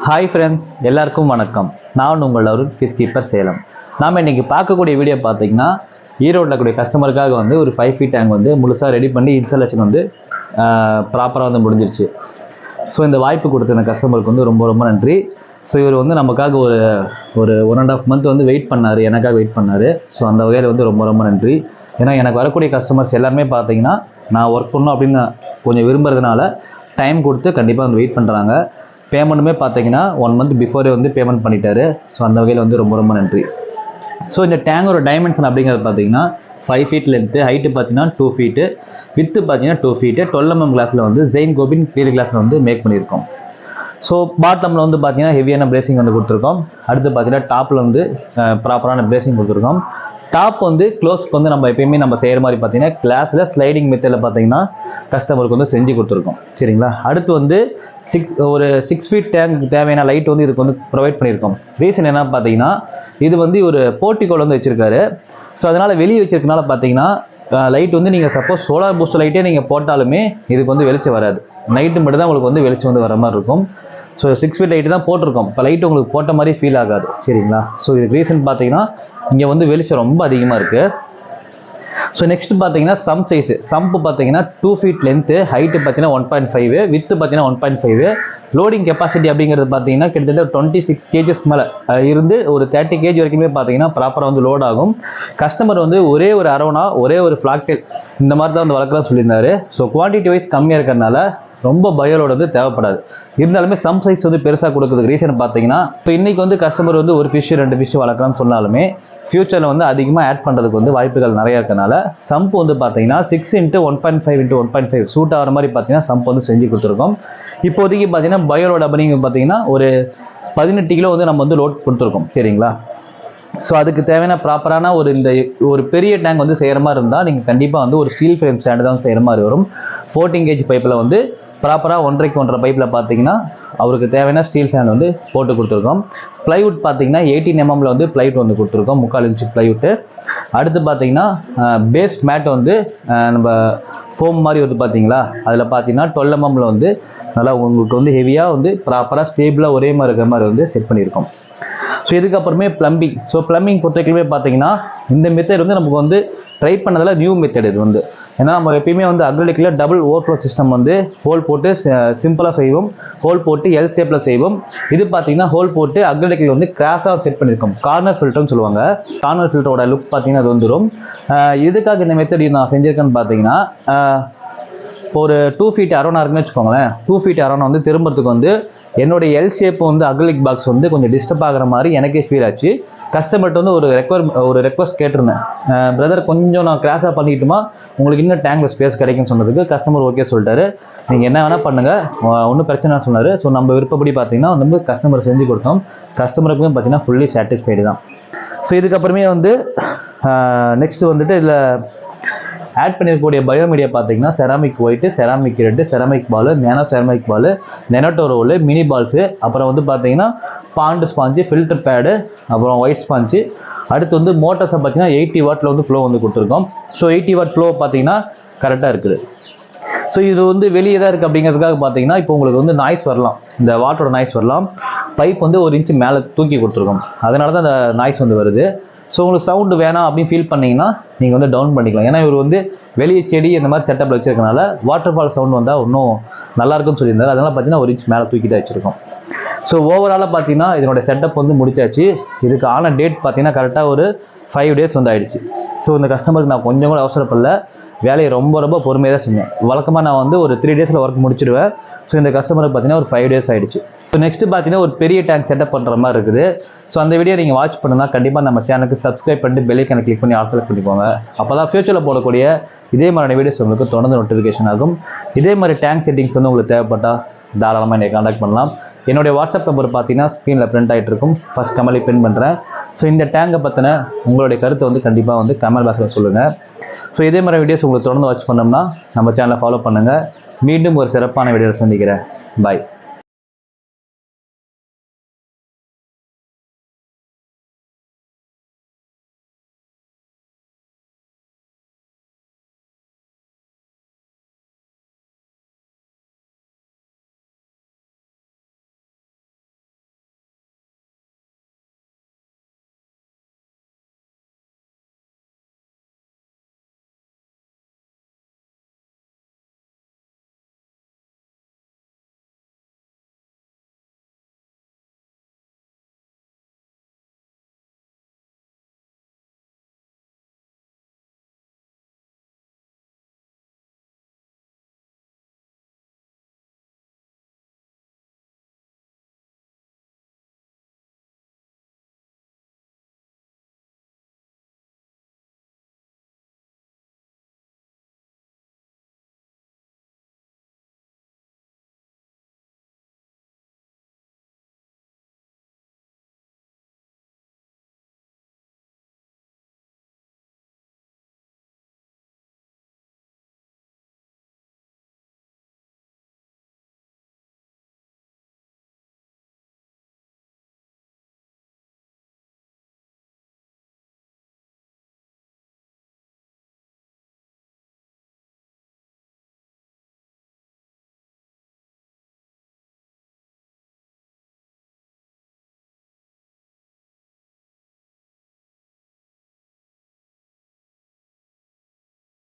Hi friends, எல்லாருக்கும் வணக்கம். நான் உங்கள் அருள் ஃபிஷ் கீப்பர் சேலம். நாம் இன்றைக்கி பார்க்கக்கூடிய வீடியோ பார்த்தீங்கன்னா, ஈரோட்டில் கூடிய கஸ்டமருக்காக வந்து ஒரு 5 feet டேங்க் வந்து முழுசாக ரெடி பண்ணி இன்ஸ்டாலேஷன் வந்து ப்ராப்பராக வந்து முடிஞ்சிருச்சு. ஸோ இந்த வாய்ப்பு கொடுத்த இந்த கஸ்டமருக்கு வந்து ரொம்ப ரொம்ப நன்றி. ஸோ இவர் வந்து நமக்காக ஒரு 1.5 month வந்து வெயிட் பண்ணார், எனக்காக வெயிட் பண்ணார். ஸோ அந்த வகையில் வந்து ரொம்ப ரொம்ப நன்றி. ஏன்னா எனக்கு வரக்கூடிய கஸ்டமர்ஸ் எல்லாருமே பார்த்தீங்கன்னா, நான் ஒர்க் பண்ணணும் அப்படின்னு கொஞ்சம் விரும்புறதுனால டைம் கொடுத்து கண்டிப்பாக வந்து வெயிட் பண்ணுறாங்க. பேமெண்ட்டுமே பார்த்தீங்கன்னா 1 month பிஃபோரே வந்து பேமெண்ட் பண்ணிட்டாரு. ஸோ அந்த வகையில் வந்து ரொம்ப ரொம்ப நன்றி. ஸோ இந்த டேங்கோட டைமென்ஷன் அப்படிங்கிறது பார்த்தீங்கன்னா 5 feet லென்த்து, ஹைட்டு பார்த்தீங்கன்னா 2 feet, வித்து பார்த்தீங்கன்னா 2 feet, 12 mm கிளாஸில் வந்து ஜெயின் கோபின் கிளியர் கிளாஸில் வந்து மேக் பண்ணியிருக்கோம். ஸோ பாட்டமில் வந்து பார்த்தீங்கன்னா ஹெவியான பிரேசிங் வந்து கொடுத்துருக்கோம். அடுத்து பார்த்தீங்கன்னா டாப்பில் வந்து ப்ராப்பரான பிரேசிங் கொடுத்துருக்கோம். டாப் வந்து க்ளோஸ்க்கு வந்து நம்ம எப்பயுமே நம்ம செய்கிற மாதிரி பார்த்தீங்கன்னா கிளாஸில் ஸ்லைடிங் மெத்தடில் பார்த்தீங்கன்னா கஸ்டமருக்கு வந்து செஞ்சு கொடுத்துருக்கோம். சரிங்களா? அடுத்து வந்து ஒரு 6 feet டேங்க் தேவையான லைட் வந்து இதுக்கு வந்து ப்ரொவைட் பண்ணியிருக்கோம். ரீசன் என்ன பார்த்தீங்கன்னா, இது வந்து ஒரு போர்ட்டிகோல் வந்து வச்சுருக்காரு. ஸோ அதனால் வெளியே வச்சிருக்கனால பார்த்தீங்கன்னா லைட் வந்து நீங்கள் சப்போஸ் சோலார் பூஸ்ட் லைட்டே நீங்கள் போட்டாலுமே இதுக்கு வந்து வெளிச்சம் வராது. நைட்டு மட்டும் தான் உங்களுக்கு வந்து வெளிச்சம் வந்து வர மாதிரி இருக்கும். ஸோ 6 feet லைட்டு தான் போட்டிருக்கோம். இப்போ லைட்டு உங்களுக்கு போட்ட மாதிரி ஃபீல் ஆகாது. சரிங்களா? ஸோ இதுக்கு ரீசன் பார்த்தீங்கன்னா இங்கே வந்து வெளிச்சம் ரொம்ப அதிகமாக இருக்குது. ஸோ நெக்ஸ்ட் பார்த்தீங்கன்னா சம்ப் பார்த்தீங்கன்னா 2 feet லென்த்து, ஹைட்டு பார்த்தீங்கன்னா 1.5, வித்து பார்த்தீங்கன்னா 1.5. லோடிங் கெப்பாசிட்டி அப்படிங்கிறது பார்த்தீங்கன்னா கிட்டத்தட்ட 26 kgs மேலே இருந்து ஒரு 30 kg வரைக்குமே பார்த்தீங்கன்னா ப்ராப்பராக வந்து லோட் ஆகும். கஸ்டமர் வந்து ஒரே ஒரு அரவணா, ஒரே ஒரு ஃப்ளாக்டெயில் இந்த மாதிரி தான் வந்து வளர்க்கலாம் சொல்லியிருந்தாரு. ஸோ குவான்டிட்டி வைஸ் கம்மியாக இருக்கிறதுனால ரொம்ப பயோலோட வந்து தேவைப்படாது. இருந்தாலுமே சம் சைஸ் வந்து பெருசாக கொடுக்குறதுக்கு ரீசன் பார்த்தீங்கன்னா, இப்போ இன்றைக்கி வந்து கஸ்டமர் வந்து ஒரு ஃபிஷ் 2 fish வளர்க்கலாம்னு சொன்னாலுமே ஃபியூச்சரில் வந்து அதிகமாக ஆட் பண்ணுறதுக்கு வந்து வாய்ப்புகள் நிறையா இருக்கனால சம்ப் வந்து பார்த்தீங்கன்னா 6 x 1.5 x 1.5 சூட் ஆகிற மாதிரி பார்த்தீங்கன்னா சம்ப் வந்து செஞ்சு கொடுத்துருக்கோம். இப்போதைக்கு பார்த்தீங்கன்னா பயோலோட அப்படிங்க பார்த்தீங்கன்னா ஒரு 18 கிலோ வந்து நம்ம வந்து லோட் கொடுத்துருக்கோம். சரிங்களா? ஸோ அதுக்கு தேவையான ப்ராப்பரான ஒரு பெரிய டேங்க் வந்து செய்கிற மாதிரி இருந்தால் நீங்கள் கண்டிப்பாக வந்து ஒரு ஸ்டீல் ஃப்ரேம் ஸ்டாண்டு தான் செய்கிற மாதிரி வரும். 14 kg பைப்பில் வந்து ப்ராப்பராக 1.5 பைப்பில் பார்த்தீங்கன்னா அவருக்கு தேவையான ஸ்டீல் ஸ்டாண்ட் வந்து போட்டு கொடுத்துருக்கோம். ப்ளைவுட் பார்த்தீங்கன்னா 18 mm வந்து ப்ளைவுட் வந்து கொடுத்துருக்கோம், 3/4 inch ப்ளைவுட்டு. அடுத்து பார்த்தீங்கன்னா பேஸ் மேட் வந்து நம்ம ஃபோம் மாதிரி வந்து பார்த்தீங்களா, அதில் பார்த்தீங்கன்னா 12 mm வந்து நல்லா உங்களுக்கு வந்து ஹெவியாக வந்து ப்ராப்பராக ஸ்டேபிளாக ஒரே மாதிரி இருக்கிற மாதிரி வந்து செட் பண்ணியிருக்கோம். ஸோ இதுக்கப்புறமே ப்ளம்பிங். ஸோ ப்ளம்பிங் பொறுத்தவரைக்குமே பார்த்தீங்கன்னா இந்த மெத்தட் வந்து நமக்கு வந்து ட்ரை பண்ணதில் நியூ மெத்தட் இது வந்து. ஏன்னா நம்ம எப்பயுமே வந்து அக்ரிலிக்கில் டபுள் ஓவர்ஃப்ளோ சிஸ்டம் வந்து ஹோல் போட்டு சிம்பிளாக செய்வோம், ஹோல் போட்டு எல் ஷேப்பில் செய்வோம். இது பார்த்தீங்கன்னா ஹோல் போட்டு அக்ரிலிக்கில் வந்து கிராஸாக செட் பண்ணியிருக்கோம். கார்னர் ஃபில்டர்னு சொல்லுவாங்க. கார்னர் ஃபில்டரோட லுக் பார்த்தீங்கன்னா அது வந்துடும். இதுக்காக இந்த மெத்தட் நான் செஞ்சுருக்கேன்னு பார்த்தீங்கன்னா, ஒரு 2 feet அரௌண்ட் இருக்குன்னு வச்சுக்கோங்களேன். 2 feet அரௌண்ட் வந்து திரும்புறதுக்கு வந்து என்னுடைய எல் ஷேப் வந்து அக்ரிலிக் பாக்ஸ் வந்து கொஞ்சம் டிஸ்டர்ப் ஆகிற மாதிரி எனக்கே ஃபீல் ஆச்சு. கஸ்டமர்கிட்ட வந்து ஒரு ரெக்வஸ்ட் கேட்டிருந்தேன், பிரதர் கொஞ்சம் நான் கிராஸாக பண்ணிக்கிட்டுமா, உங்களுக்கு இன்னும் டேங்கில் ஸ்பேஸ் கிடைக்குன்னு சொன்னதுக்கு கஸ்டமர் ஓகே சொல்லிட்டாரு. நீங்கள் என்ன வேணால் பண்ணுங்கள், ஒன்றும் பிரச்சனை சொன்னார். ஸோ நம்ம விருப்பப்படி பார்த்தீங்கன்னா வந்து கஸ்டமர் செஞ்சு கொடுத்தோம். கஸ்டமருக்குமே பார்த்தீங்கன்னா ஃபுல்லி சாட்டிஸ்ஃபைடு தான். ஸோ இதுக்கப்புறமே வந்து நெக்ஸ்ட்டு வந்துட்டு இதில் ஆட் பண்ணியிருக்கக்கூடிய பயோமீடியா பார்த்தீங்கன்னா ceramic white, ceramic red, ceramic ball, nano ceramic ball, நெனட்டோ ரோலு, மினி பால்ஸு, அப்புறம் வந்து பார்த்தீங்கன்னா பாண்டு ஸ்பாஞ்சு, ஃபில்டர் பேடு, அப்புறம் ஒயிட் ஸ்பாஞ்சு. அடுத்து வந்து மோட்டர்ஸை பார்த்தீங்கன்னா 80 watt வந்து ஃப்ளோ வந்து கொடுத்துருக்கோம். ஸோ 80 watt ஃப்ளோ பார்த்தீங்கன்னா கரெக்டாக இருக்குது. ஸோ இது வந்து வெளியே தான் இருக்குது அப்படிங்கிறதுக்காக பார்த்தீங்கன்னா இப்போ உங்களுக்கு வந்து நாய்ஸ் வரலாம், இந்த வாட்டரோட நாய்ஸ் வரலாம். பைப் வந்து 1 inch மேலே தூக்கி கொடுத்துருக்கோம், அதனால தான் அந்த நாய்ஸ் வந்து வருது. ஸோ உங்களுக்கு சவுண்டு வேணாம் அப்படின்னு ஃபீல் பண்ணிங்கன்னா நீங்கள் வந்து டவுன் பண்ணிக்கலாம். ஏன்னா இவர் வந்து வெளியே செடி இந்த மாதிரி செட்டப்பில் வச்சுருக்கனால வாட்டர் ஃபால் சவுண்ட் வந்தால் இன்னும் நல்லாயிருக்குன்னு சொல்லியிருந்தார். அதனால் பார்த்தீங்கன்னா 1 inch மேலே தூக்கிட்டு வச்சுருக்கோம். ஸோ ஓவராலாக பார்த்தீங்கன்னா இதனோட செட்டப் வந்து முடிச்சாச்சு. இதுக்கு ஆன டேட் பார்த்தீங்கன்னா கரெக்டாக ஒரு 5 days வந்து ஆயிடுச்சு. ஸோ இந்த கஸ்டமருக்கு நான் கொஞ்சம் கூட அவசரப்படல, வேலையை ரொம்ப ரொம்ப பொறுமையாக தான் செஞ்சேன். வழக்கமாக நான் வந்து ஒரு 3 days ஒர்க் முடிச்சிடுவேன். ஸோ இந்த கஸ்டமருக்கு பார்த்தீங்கன்னா ஒரு 5 days ஆயிடுச்சு. ஸோ நெக்ஸ்ட்டு பார்த்தீங்கன்னா ஒரு பெரிய டேங்க் செட்டப் பண்ணுற மாதிரி இருக்குது. ஸோ அந்த வீடியோ நீங்கள் வாட்ச் பண்ணுன்னா கண்டிப்பாக நம்ம சேனலுக்கு சப்ஸ்கிரைப் பண்ணிட்டு பெல் ஐக்கானை கிளிக் பண்ணி ஆல் செலக்ட் பண்ணிக்கோங்க. அப்போ தான் ஃபியூச்சரில் போடக்கூடிய இதே மாதிரியான வீடியோஸ் உங்களுக்கு தொடர்ந்து நோட்டிஃபிகேஷன் ஆகும். இதே மாதிரி டேங்க் செட்டிங்ஸ் வந்து உங்களுக்கு தேவைப்பட்டால் தாராளமாக என்னை கான்டாக்ட் பண்ணலாம். என்னுடைய வாட்ஸ்அப் நம்பர் பார்த்தீங்கன்னா ஸ்க்ரீனில் பிரிண்ட் ஆகிட்டு இருக்கும். ஃபஸ்ட் கமெண்ட்லேயே பிரிண்ட் பண்ணுறேன். ஸோ இந்த டேங்கை பற்றின உங்களுடைய கருத்தை வந்து கண்டிப்பாக வந்து கமெண்ட் பாக்ஸில் சொல்லுங்கள். ஸோ இதே மாதிரி வீடியோஸ் உங்களுக்கு தொடர்ந்து வாட்ச் பண்ணோம்னா நம்ம சேனலை ஃபாலோ பண்ணுங்கள். மீண்டும் ஒரு சிறப்பான வீடியோவில் சந்திக்கிறேன். பாய்.